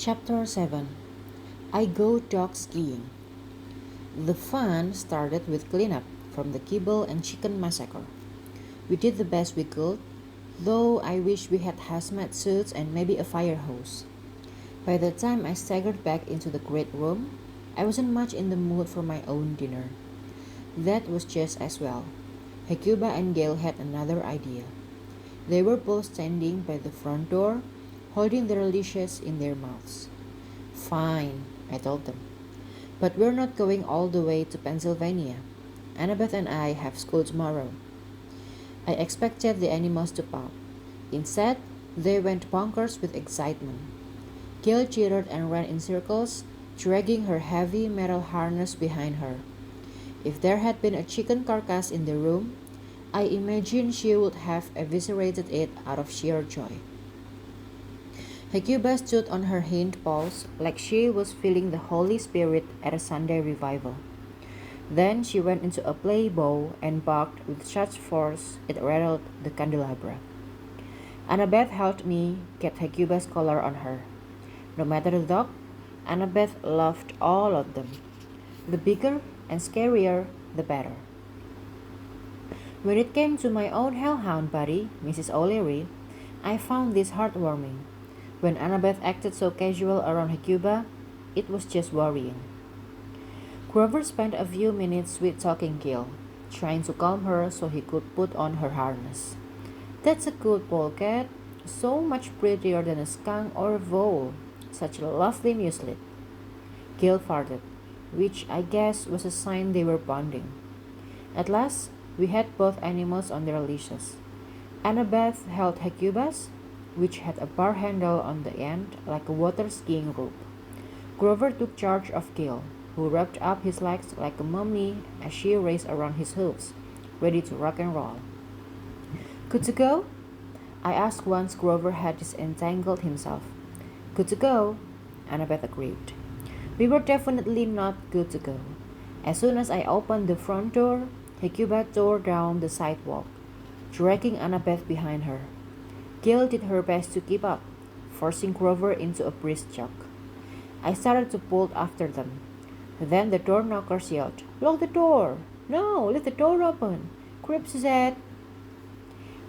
Chapter 7. I Go Dog Skiing. The fun started with cleanup from the kibble and chicken massacre. We did the best we could, though I wish we had hazmat suits and maybe a fire hose. By the time I staggered back into the great room, I wasn't much in the mood for my own dinner. That was just as well. Hecuba and Gale had another idea. They were both standing by the front door, holding their leashes in their mouths. Fine, I told them. But we're not going all the way to Pennsylvania. Annabeth and I have school tomorrow. I expected the animals to pout. Instead, they went bonkers with excitement. Gale cheered and ran in circles, dragging her heavy metal harness behind her. If there had been a chicken carcass in the room, I imagine she would have eviscerated it out of sheer joy. Hecuba stood on her hind paws like she was feeling the Holy Spirit at a Sunday revival. Then she went into a play bow and barked with such force it rattled the candelabra. Annabeth helped me get Hecuba's collar on her. No matter the dog, Annabeth loved all of them. The bigger and scarier, the better. When it came to my own hellhound buddy, Mrs. O'Leary, I found this heartwarming. When Annabeth acted so casual around Hecuba, it was just worrying. Grover spent a few minutes sweet-talking Gale, trying to calm her so he could put on her harness. "That's a good polecat, so much prettier than a skunk or a vole. Such a lovely muesli." Gale farted, which I guess was a sign they were bonding. At last, we had both animals on their leashes. Annabeth held Hecuba's, which had a bar handle on the end like a water skiing rope. Grover took charge of Gale, who wrapped up his legs like a mummy as she raced around his hooves, ready to rock and roll. "Good to go?" I asked once Grover had disentangled himself. "Good to go," Annabeth agreed. We were definitely not good to go. As soon as I opened the front door, Hecuba tore down the sidewalk, dragging Annabeth behind her. Gale did her best to keep up, forcing Grover into a brisk jog. I started to pull after them. Then the door knockers yelled, "Lock the door! No, leave the door open! Creeps said."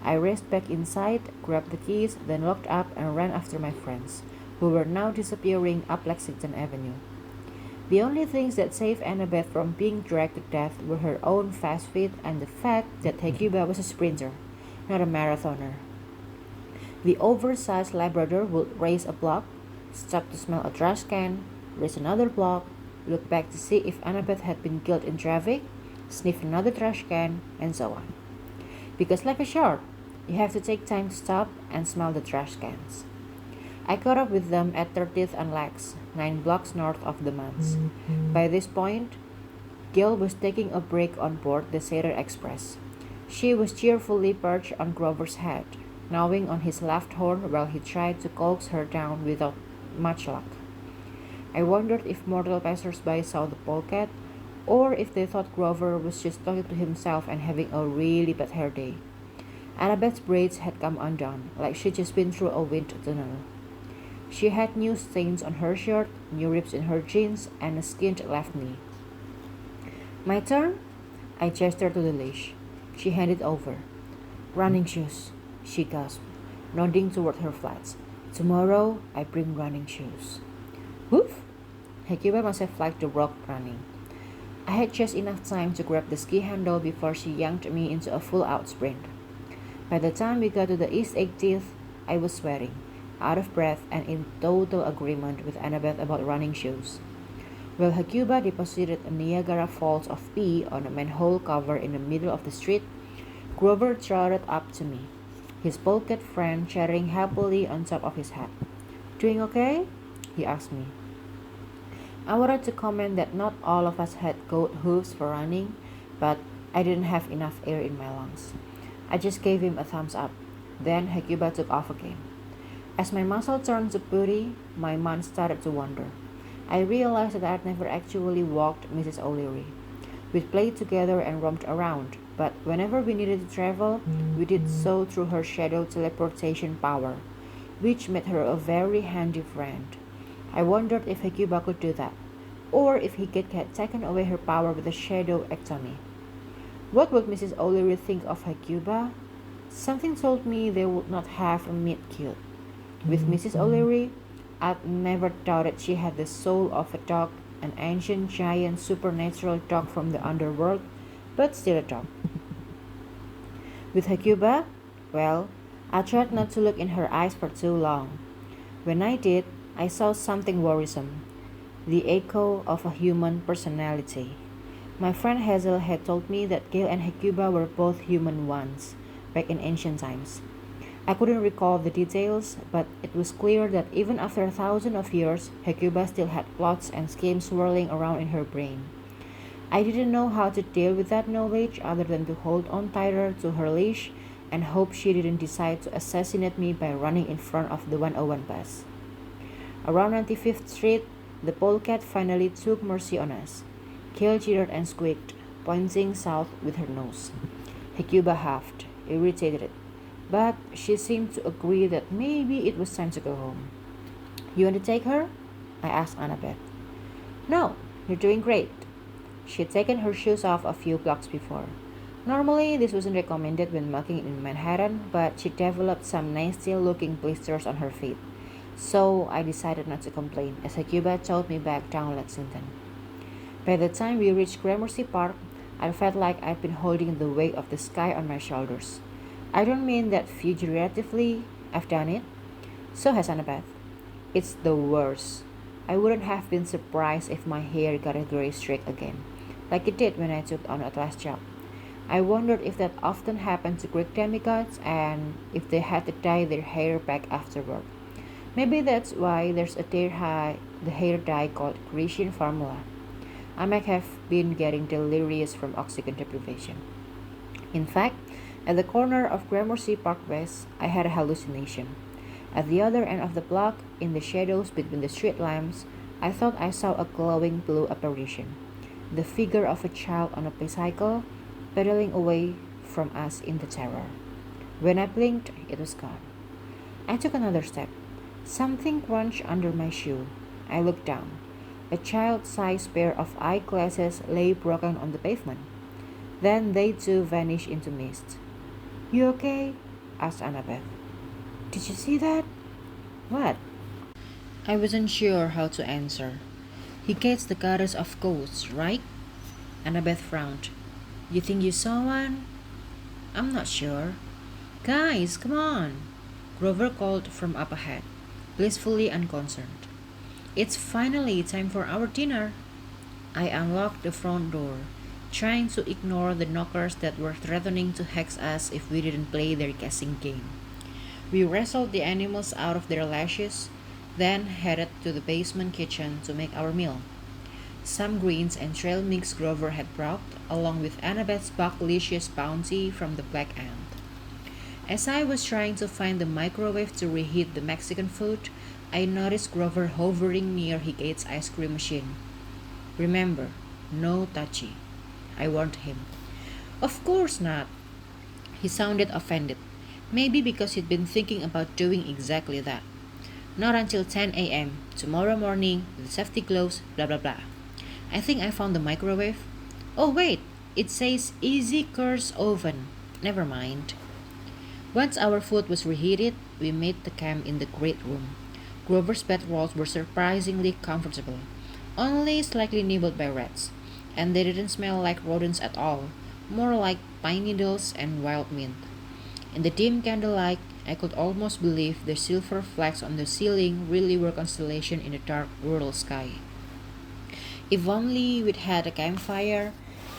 I raced back inside, grabbed the keys, then locked up and ran after my friends, who were now disappearing up Lexington Avenue. The only things that saved Annabeth from being dragged to death were her own fast feet and the fact that Hecuba was a sprinter, not a marathoner. The oversized Labrador would race a block, stop to smell a trash can, race another block, look back to see if Annabeth had been killed in traffic, sniff another trash can, and so on. Because like a shark, you have to take time to stop and smell the trash cans. I caught up with them at 30th and Lex, 9 blocks north of the manse. By this point, Gale was taking a break on board the Satyr Express. She was cheerfully perched on Grover's head, gnawing on his left horn while he tried to coax her down without much luck. I wondered if mortal passers-by saw the polecat, or if they thought Grover was just talking to himself and having a really bad hair day. Annabeth's braids had come undone, like she'd just been through a wind tunnel. She had new stains on her shirt, new rips in her jeans, and a skinned left knee. "My turn?" I gestured to the leash. She handed over. "Running shoes," she gasped, nodding toward her flats. "Tomorrow, I bring running shoes." Woof! Hecuba must have liked the rock running. I had just enough time to grab the ski handle before she yanked me into a full-out sprint. By the time we got to the East 80th, I was sweating, out of breath, and in total agreement with Annabeth about running shoes. While Hecuba deposited a Niagara Falls of pee on a manhole cover in the middle of the street, Grover trotted up to me, his polecat friend chatting happily on top of his head. "Doing okay?" he asked me. I wanted to comment that not all of us had goat hooves for running, but I didn't have enough air in my lungs. I just gave him a thumbs up. Then Hecuba took off again. As my muscle turned to putty, my mind started to wander. I realized that I had never actually walked Mrs. O'Leary. We'd played together and romped around, but whenever we needed to travel, we did so through her shadow teleportation power, which made her a very handy friend. I wondered if Hecuba could do that, or if he had taken away her power with a shadow ectomy. What would Mrs. O'Leary think of Hecuba? Something told me they would not have a meet cute. With Mrs. O'Leary, I'd never doubted she had the soul of a dog, an ancient giant supernatural dog from the underworld, but still a dog. With Hecuba, well, I tried not to look in her eyes for too long. When I did, I saw something worrisome, the echo of a human personality. My friend Hazel had told me that Gale and Hecuba were both human once, back in ancient times. I couldn't recall the details, but it was clear that even after 1,000 of years, Hecuba still had plots and schemes swirling around in her brain. I didn't know how to deal with that knowledge other than to hold on tighter to her leash and hope she didn't decide to assassinate me by running in front of the 101 bus. Around 95th Street, the polecat finally took mercy on us. Kale jittered and squeaked, pointing south with her nose. Hecuba huffed, irritated, but she seemed to agree that maybe it was time to go home. You want to take her? I asked Annabeth. No, you're doing great. She'd taken her shoes off a few blocks before. Normally, this wasn't recommended when walking in Manhattan, but she developed some nasty-looking blisters on her feet. So I decided not to complain as Hecuba towed me back down Lexington. By the time we reached Gramercy Park, I felt like I'd been holding the weight of the sky on my shoulders. I don't mean that figuratively, I've done it. So has Annabeth. It's the worst. I wouldn't have been surprised if my hair got a gray streak again, like it did when I took on that last job. I wondered if that often happened to Greek demigods and if they had to dye their hair back afterward. Maybe that's why there's the hair dye called Grecian formula. I might have been getting delirious from oxygen deprivation. In fact, at the corner of Gramercy Park West, I had a hallucination. At the other end of the block, in the shadows between the street lamps, I thought I saw a glowing blue apparition, the figure of a child on a bicycle, pedaling away from us in the terror. When I blinked, it was gone. I took another step. Something crunched under my shoe. I looked down. A child-sized pair of eyeglasses lay broken on the pavement. Then they too vanished into mist. You okay? Asked Annabeth. Did you see that? What? I wasn't sure how to answer. Hecate's the goddess of ghosts, right? Annabeth frowned. You think you saw one? I'm not sure. Guys, come on! Grover called from up ahead, blissfully unconcerned. It's finally time for our dinner. I unlocked the front door, trying to ignore the knockers that were threatening to hex us if we didn't play their guessing game. We wrestled the animals out of their lashes, then headed to the basement kitchen to make our meal. Some greens and trail mix Grover had brought, along with Annabeth's buckalicious bounty from the Black Ant. As I was trying to find the microwave to reheat the Mexican food, I noticed Grover hovering near Hecate's ice cream machine. Remember, no touchy, I warned him. Of course not. He sounded offended, maybe because he'd been thinking about doing exactly that. Not until 10 a.m. tomorrow morning with safety gloves, blah blah blah. I think I found the microwave. Oh wait, it says easy curse oven. Never mind. Once our food was reheated, we made the camp in the great room. Grover's bedrolls were surprisingly comfortable, only slightly nibbled by rats, and they didn't smell like rodents at all, more like pine needles and wild mint. In the dim candlelight, I could almost believe the silver flecks on the ceiling really were constellation in the dark rural sky. If only we'd had a campfire,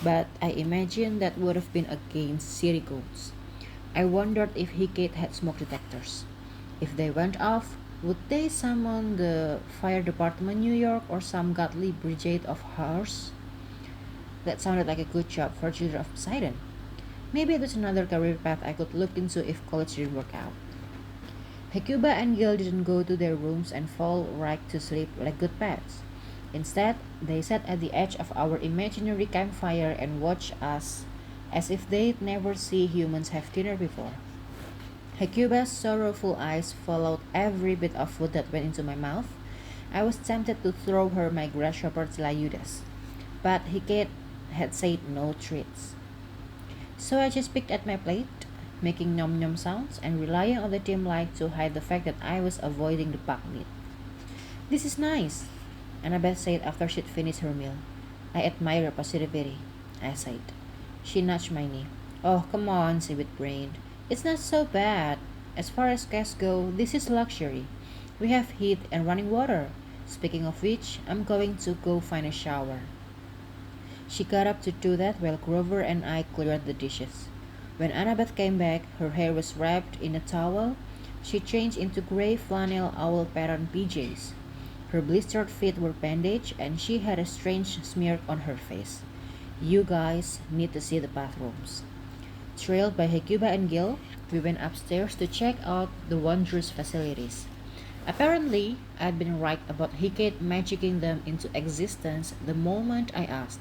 but I imagined that would have been against city codes. I wondered if Hecate had smoke detectors. If they went off, would they summon the fire department New York or some godly brigade of horse? That sounded like a good job for children of Poseidon. Maybe it was another career path I could look into if college didn't work out. Hecuba and Gil didn't go to their rooms and fall right to sleep like good pets. Instead, they sat at the edge of our imaginary campfire and watched us as if they'd never seen humans have dinner before. Hecuba's sorrowful eyes followed every bit of food that went into my mouth, I was tempted to throw her my grasshopper Tiliudas, but Hecate had said no treats. So I just picked at my plate, making nom nom sounds and relying on the dim light to hide the fact that I was avoiding the packed meat. This is nice, Annabeth said after she'd finished her meal. I admire your positivity, I said. She nudged my knee. Oh, come on, Civet brained. It's not so bad. As far as guests go, this is luxury. We have heat and running water. Speaking of which, I'm going to go find a shower. She got up to do that while Grover and I cleared the dishes. When Annabeth came back, her hair was wrapped in a towel. She changed into gray flannel owl pattern PJs. Her blistered feet were bandaged and she had a strange smear on her face. You guys need to see the bathrooms. Trailed by Hecuba and Gil, we went upstairs to check out the wondrous facilities. Apparently, I'd been right about Hecate magicking them into existence the moment I asked.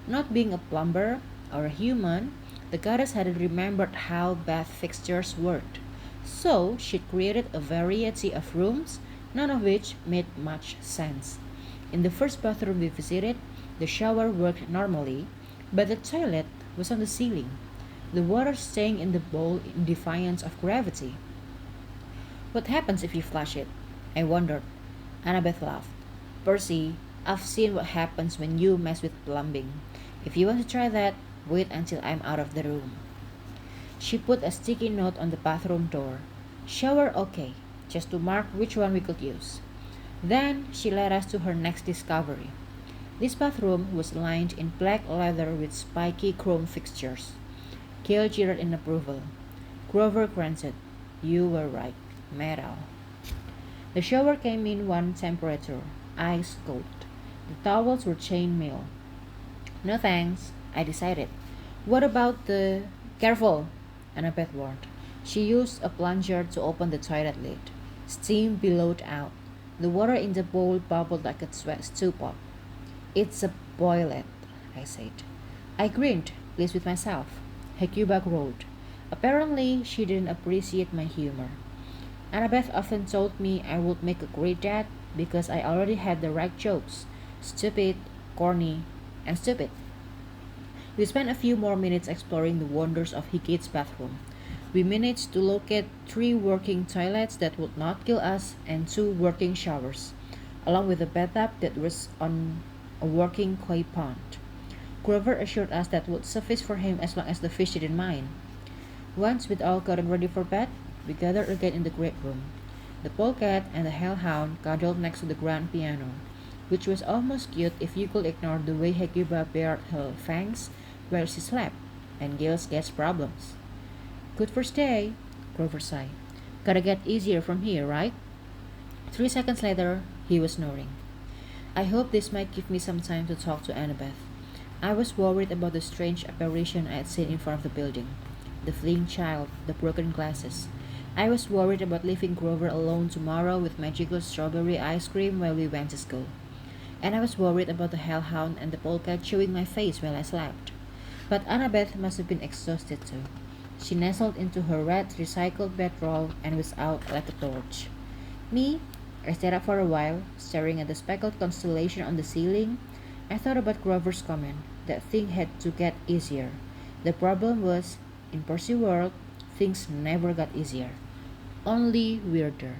Not being a plumber or a human, the goddess hadn't remembered how bath fixtures worked. So she created a variety of rooms, none of which made much sense. In the first bathroom we visited, the shower worked normally, but the toilet was on the ceiling, the water staying in the bowl in defiance of gravity. What happens if you flush it? I wondered. Annabeth laughed. Percy, I've seen what happens when you mess with plumbing. If you want to try that, wait until I'm out of the room. She put a sticky note on the bathroom door. Shower okay, just to mark which one we could use. Then she led us to her next discovery. This bathroom was lined in black leather with spiky chrome fixtures. Gale jeered in approval. Grover grunted. You were right. Metal. The shower came in one temperature, ice cold. The towels were chainmail. No thanks, I decided. What about the... Careful, Annabeth warned. She used a plunger to open the toilet lid. Steam billowed out. The water in the bowl bubbled like a sweat stew pot. It's a boilet, I said. I grinned, pleased with myself. Hecuba growled. Apparently, she didn't appreciate my humor. Annabeth often told me I would make a great dad because I already had the right jokes. Stupid, corny, and stupid. We spent a few more minutes exploring the wonders of Hecate's bathroom. We managed to locate 3 working toilets that would not kill us and 2 working showers, along with a bathtub that was on a working koi pond. Grover assured us that would suffice for him as long as the fish didn't mind. Once we'd all gotten ready for bed, we gathered again in the great room. The polecat and the hellhound cuddled next to the grand piano, which was almost cute if you could ignore the way Hecuba bared her fangs while she slept, and Gale's gas problems. Good first day, Grover sighed. Gotta get easier from here, right? 3 seconds later, he was snoring. I hope this might give me some time to talk to Annabeth. I was worried about the strange apparition I had seen in front of the building. The fleeing child, the broken glasses. I was worried about leaving Grover alone tomorrow with magical strawberry ice cream while we went to school. And I was worried about the hellhound and the polecat chewing my face while I slept. But Annabeth must have been exhausted too. She nestled into her red recycled bedroll and was out like a torch. Me? I stayed up for a while, staring at the speckled constellation on the ceiling. I thought about Grover's comment that things had to get easier. The problem was, in Percy world, things never got easier. Only weirder.